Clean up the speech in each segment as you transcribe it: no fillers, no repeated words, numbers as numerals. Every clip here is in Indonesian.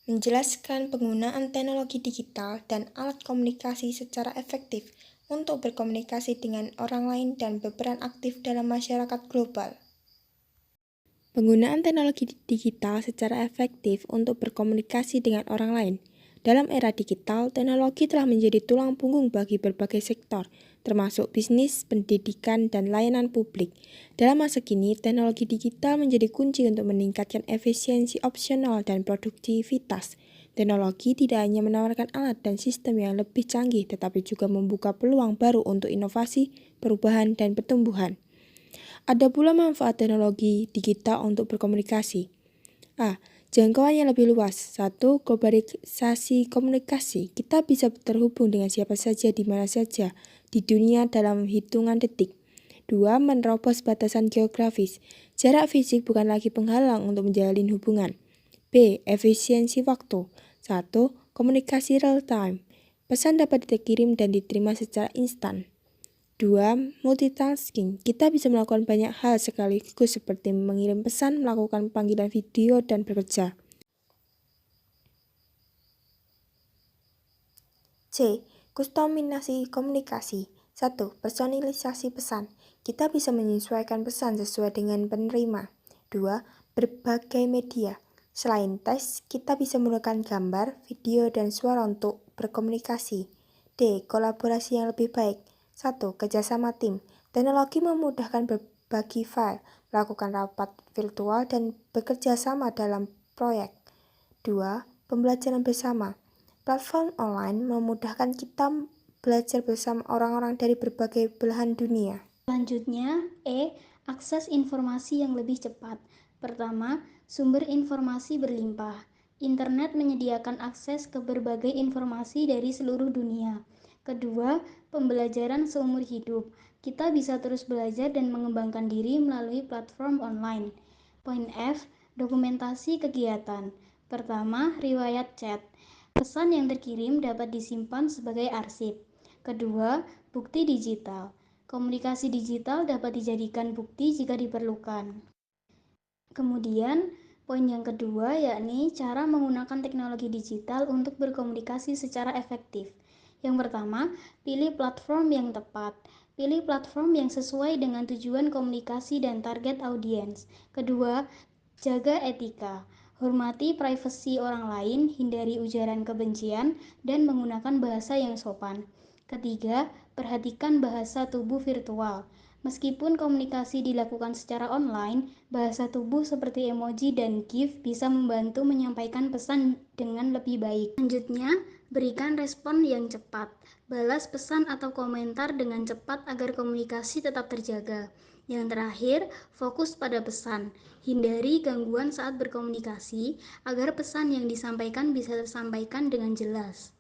menjelaskan penggunaan teknologi digital dan alat komunikasi secara efektif untuk berkomunikasi dengan orang lain dan berperan aktif dalam masyarakat global. Penggunaan teknologi digital secara efektif untuk berkomunikasi dengan orang lain. Dalam era digital, teknologi telah menjadi tulang punggung bagi berbagai sektor, termasuk bisnis, pendidikan, dan layanan publik. Dalam masa kini, teknologi digital menjadi kunci untuk meningkatkan efisiensi opsional dan produktivitas. Teknologi tidak hanya menawarkan alat dan sistem yang lebih canggih, tetapi juga membuka peluang baru untuk inovasi, perubahan, dan pertumbuhan. Ada pula manfaat teknologi digital untuk berkomunikasi. A. Jangkauan yang lebih luas. 1. Globalisasi komunikasi. Kita bisa terhubung dengan siapa saja di mana saja di dunia dalam hitungan detik. 2. Menerobos batasan geografis. Jarak fisik bukan lagi penghalang untuk menjalin hubungan. B. Efisiensi waktu. 1. Komunikasi real time. Pesan dapat dikirim dan diterima secara instan. 2. Multitasking. Kita bisa melakukan banyak hal sekaligus seperti mengirim pesan, melakukan panggilan video, dan bekerja. C. Kustomisasi komunikasi. 1. Personalisasi pesan. Kita bisa menyesuaikan pesan sesuai dengan penerima. 2. Berbagai media. Selain teks, kita bisa menggunakan gambar, video, dan suara untuk berkomunikasi. D. Kolaborasi yang lebih baik. 1. Kerjasama tim. Teknologi memudahkan berbagi file, melakukan rapat virtual, dan bekerja sama dalam proyek. 2. Pembelajaran bersama. Platform online memudahkan kita belajar bersama orang-orang dari berbagai belahan dunia. Selanjutnya, E. Akses informasi yang lebih cepat. Pertama, sumber informasi berlimpah. Internet menyediakan akses ke berbagai informasi dari seluruh dunia. Kedua, pembelajaran seumur hidup. Kita bisa terus belajar dan mengembangkan diri melalui platform online. Poin F, dokumentasi kegiatan. Pertama, riwayat chat. Pesan yang terkirim dapat disimpan sebagai arsip. Kedua, bukti digital. Komunikasi digital dapat dijadikan bukti jika diperlukan. Kemudian, poin yang kedua yakni cara menggunakan teknologi digital untuk berkomunikasi secara efektif. Yang pertama, pilih platform yang tepat. Pilih platform yang sesuai dengan tujuan komunikasi dan target audiens. Kedua, jaga etika. Hormati privasi orang lain, hindari ujaran kebencian, dan menggunakan bahasa yang sopan. Ketiga, perhatikan bahasa tubuh virtual. Meskipun komunikasi dilakukan secara online, bahasa tubuh seperti emoji dan GIF bisa membantu menyampaikan pesan dengan lebih baik. Selanjutnya, berikan respon yang cepat. Balas pesan atau komentar dengan cepat agar komunikasi tetap terjaga. Yang terakhir, fokus pada pesan. Hindari gangguan saat berkomunikasi agar pesan yang disampaikan bisa tersampaikan dengan jelas.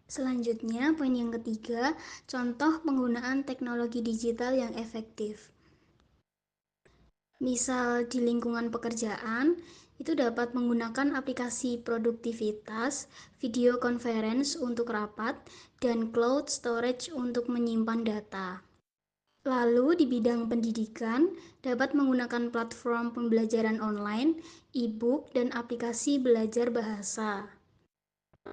Selanjutnya, poin yang ketiga, contoh penggunaan teknologi digital yang efektif. Misal di lingkungan pekerjaan, itu dapat menggunakan aplikasi produktivitas, video conference untuk rapat, dan cloud storage untuk menyimpan data. Lalu di bidang pendidikan, dapat menggunakan platform pembelajaran online, e-book, dan aplikasi belajar bahasa.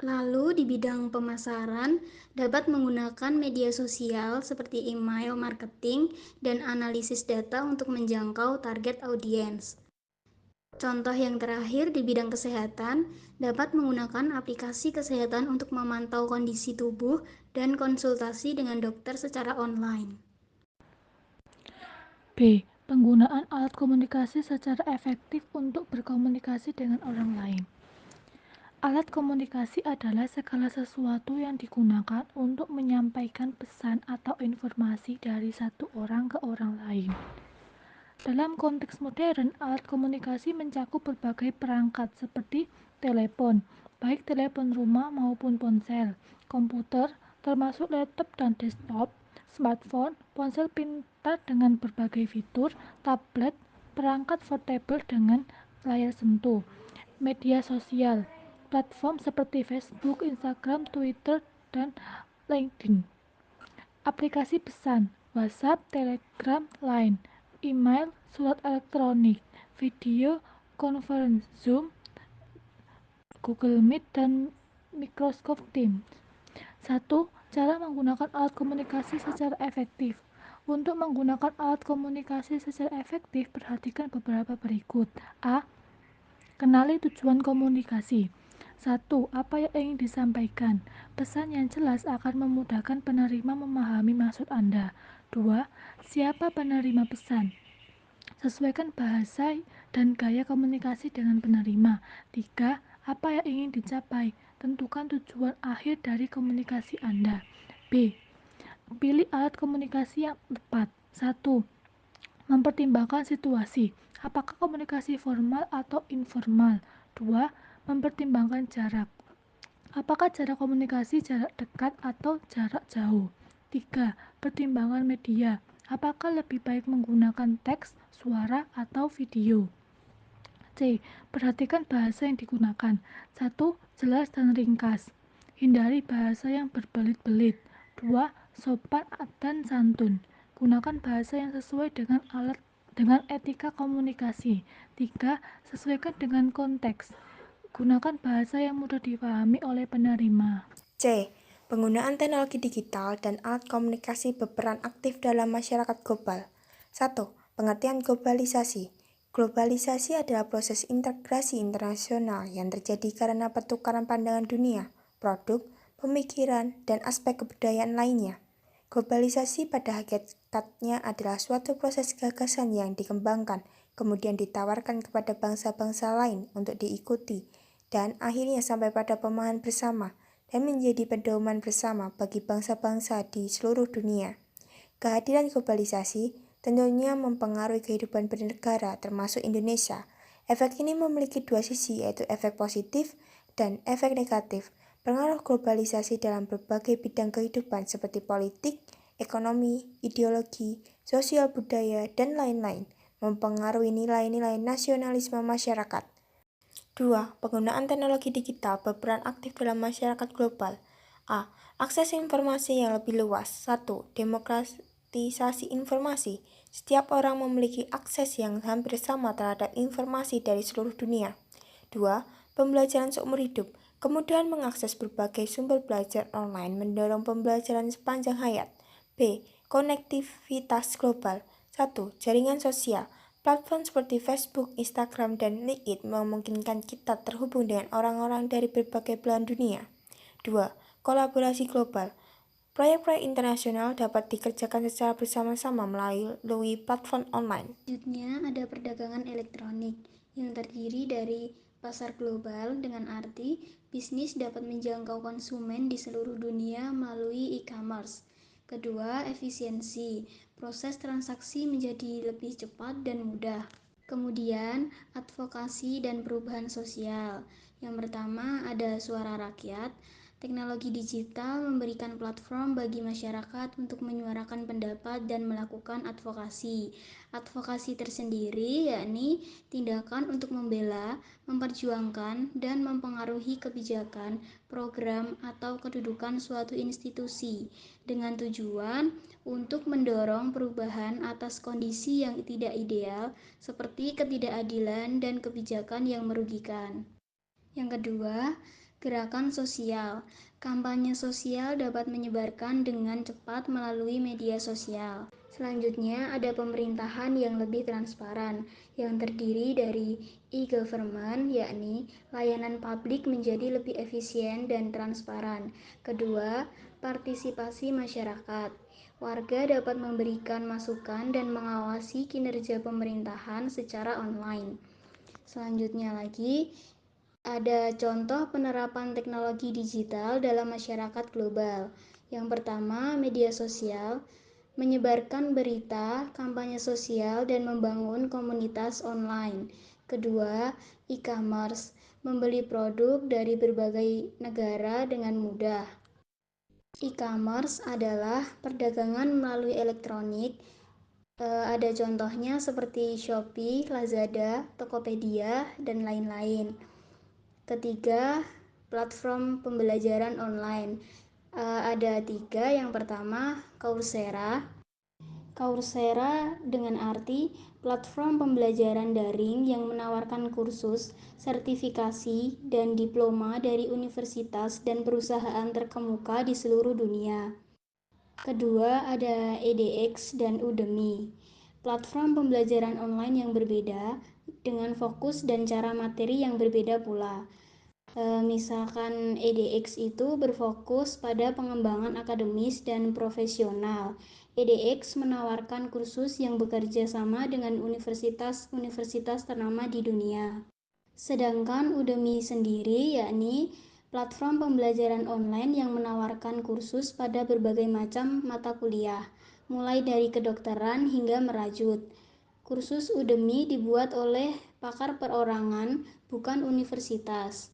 Lalu di bidang pemasaran, dapat menggunakan media sosial seperti email marketing dan analisis data untuk menjangkau target audiens. Contoh yang terakhir di bidang kesehatan, dapat menggunakan aplikasi kesehatan untuk memantau kondisi tubuh dan konsultasi dengan dokter secara online. B. Penggunaan alat komunikasi secara efektif untuk berkomunikasi dengan orang lain. Alat komunikasi adalah segala sesuatu yang digunakan untuk menyampaikan pesan atau informasi dari satu orang ke orang lain. Dalam konteks modern, alat komunikasi mencakup berbagai perangkat seperti telepon, baik telepon rumah maupun ponsel, komputer, termasuk laptop dan desktop, smartphone, ponsel pintar dengan berbagai fitur, tablet, perangkat portable dengan layar sentuh, media sosial, platform seperti Facebook, Instagram, Twitter, dan LinkedIn. Aplikasi pesan, WhatsApp, Telegram, Line, email, surat elektronik, video, conference, Zoom, Google Meet, dan Microsoft Teams. 1. Cara menggunakan alat komunikasi secara efektif. Untuk menggunakan alat komunikasi secara efektif, perhatikan beberapa berikut. A. Kenali tujuan komunikasi. 1. Apa yang ingin disampaikan? Pesan yang jelas akan memudahkan penerima memahami maksud Anda. 2. Siapa penerima pesan? Sesuaikan bahasa dan gaya komunikasi dengan penerima. 3. Apa yang ingin dicapai? Tentukan tujuan akhir dari komunikasi Anda. B. Pilih alat komunikasi yang tepat. 1. Mempertimbangkan situasi. Apakah komunikasi formal atau informal? 2. Mempertimbangkan jarak. Apakah jarak komunikasi jarak dekat atau jarak jauh? 3. Pertimbangan media. Apakah lebih baik menggunakan teks, suara, atau video? C. Perhatikan bahasa yang digunakan. 1. Jelas dan ringkas. Hindari bahasa yang berbelit-belit. 2. Sopan dan santun. Gunakan bahasa yang sesuai dengan etika komunikasi. 3. Sesuaikan dengan konteks. Gunakan bahasa yang mudah dipahami oleh penerima. C. Penggunaan teknologi digital dan alat komunikasi berperan aktif dalam masyarakat global. 1. Pengertian globalisasi. Globalisasi adalah proses integrasi internasional yang terjadi karena pertukaran pandangan dunia, produk, pemikiran, dan aspek kebudayaan lainnya. Globalisasi pada hakikatnya adalah suatu proses gagasan yang dikembangkan, kemudian ditawarkan kepada bangsa-bangsa lain untuk diikuti, dan akhirnya sampai pada pemahaman bersama dan menjadi pedoman bersama bagi bangsa-bangsa di seluruh dunia. Kehadiran globalisasi tentunya mempengaruhi kehidupan bernegara termasuk Indonesia. Efek ini memiliki dua sisi, yaitu efek positif dan efek negatif. Pengaruh globalisasi dalam berbagai bidang kehidupan seperti politik, ekonomi, ideologi, sosial budaya, dan lain-lain mempengaruhi nilai-nilai nasionalisme masyarakat. 2. Penggunaan teknologi digital berperan aktif dalam masyarakat global. A. Akses informasi yang lebih luas. 1. Demokratisasi informasi. Setiap orang memiliki akses yang hampir sama terhadap informasi dari seluruh dunia. 2. Pembelajaran seumur hidup. Kemudahan mengakses berbagai sumber belajar online mendorong pembelajaran sepanjang hayat. B. Konektivitas global. 1. Jaringan sosial. Platform seperti Facebook, Instagram, dan LinkedIn memungkinkan kita terhubung dengan orang-orang dari berbagai belahan dunia. 2. Kolaborasi global. Proyek-proyek internasional dapat dikerjakan secara bersama-sama melalui platform online. Selanjutnya ada perdagangan elektronik yang terdiri dari pasar global dengan arti bisnis dapat menjangkau konsumen di seluruh dunia melalui e-commerce. Kedua, efisiensi. Proses transaksi menjadi lebih cepat dan mudah. Kemudian, advokasi dan perubahan sosial. Yang pertama ada suara rakyat. Teknologi digital memberikan platform bagi masyarakat untuk menyuarakan pendapat dan melakukan advokasi. Advokasi tersendiri yakni tindakan untuk membela, memperjuangkan, dan mempengaruhi kebijakan, program, atau kedudukan suatu institusi dengan tujuan untuk mendorong perubahan atas kondisi yang tidak ideal seperti ketidakadilan dan kebijakan yang merugikan. Yang kedua, gerakan sosial. Kampanye sosial dapat menyebarkan dengan cepat melalui media sosial. Selanjutnya, ada pemerintahan yang lebih transparan, yang terdiri dari e-government, yakni layanan publik menjadi lebih efisien dan transparan. Kedua, partisipasi masyarakat. Warga dapat memberikan masukan dan mengawasi kinerja pemerintahan secara online. Selanjutnya lagi, ada contoh penerapan teknologi digital dalam masyarakat global. Yang pertama, media sosial, menyebarkan berita, kampanye sosial, dan membangun komunitas online. Kedua, e-commerce, membeli produk dari berbagai negara dengan mudah. E-commerce adalah perdagangan melalui elektronik. Ada contohnya seperti Shopee, Lazada, Tokopedia, dan lain-lain. Ketiga, platform pembelajaran online. Ada tiga. Yang pertama, Coursera. Coursera dengan arti platform pembelajaran daring yang menawarkan kursus, sertifikasi, dan diploma dari universitas dan perusahaan terkemuka di seluruh dunia. Kedua, ada edX dan Udemy, platform pembelajaran online yang berbeda dengan fokus dan cara materi yang berbeda pula. Misalkan edX itu berfokus pada pengembangan akademis dan profesional. edX menawarkan kursus yang bekerja sama dengan universitas-universitas ternama di dunia. Sedangkan Udemy sendiri yakni platform pembelajaran online yang menawarkan kursus pada berbagai macam mata kuliah, mulai dari kedokteran hingga merajut. Kursus Udemy dibuat oleh pakar perorangan, bukan universitas.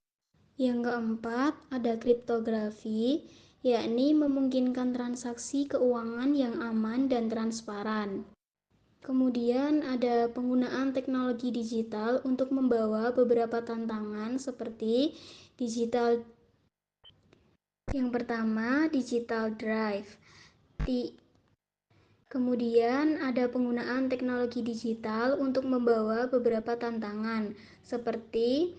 Yang keempat, ada kriptografi, yakni memungkinkan transaksi keuangan yang aman dan transparan. Kemudian ada penggunaan teknologi digital untuk membawa beberapa tantangan seperti digital. Yang pertama, digital drive. Kemudian ada penggunaan teknologi digital untuk membawa beberapa tantangan seperti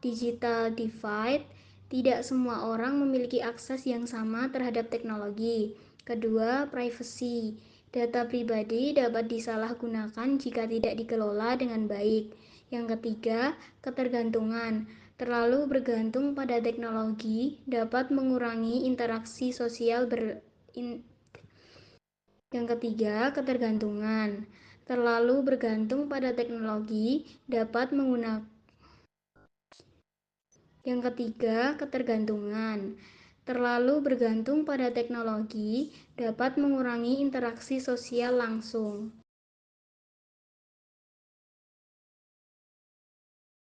digital divide, tidak semua orang memiliki akses yang sama terhadap teknologi. Kedua, privacy. Data pribadi dapat disalahgunakan jika tidak dikelola dengan baik. Yang ketiga, ketergantungan. Terlalu bergantung pada teknologi dapat mengurangi interaksi sosial Yang ketiga, ketergantungan. Terlalu bergantung pada teknologi dapat menggunakan Yang ketiga, ketergantungan. Terlalu bergantung pada teknologi dapat mengurangi interaksi sosial langsung.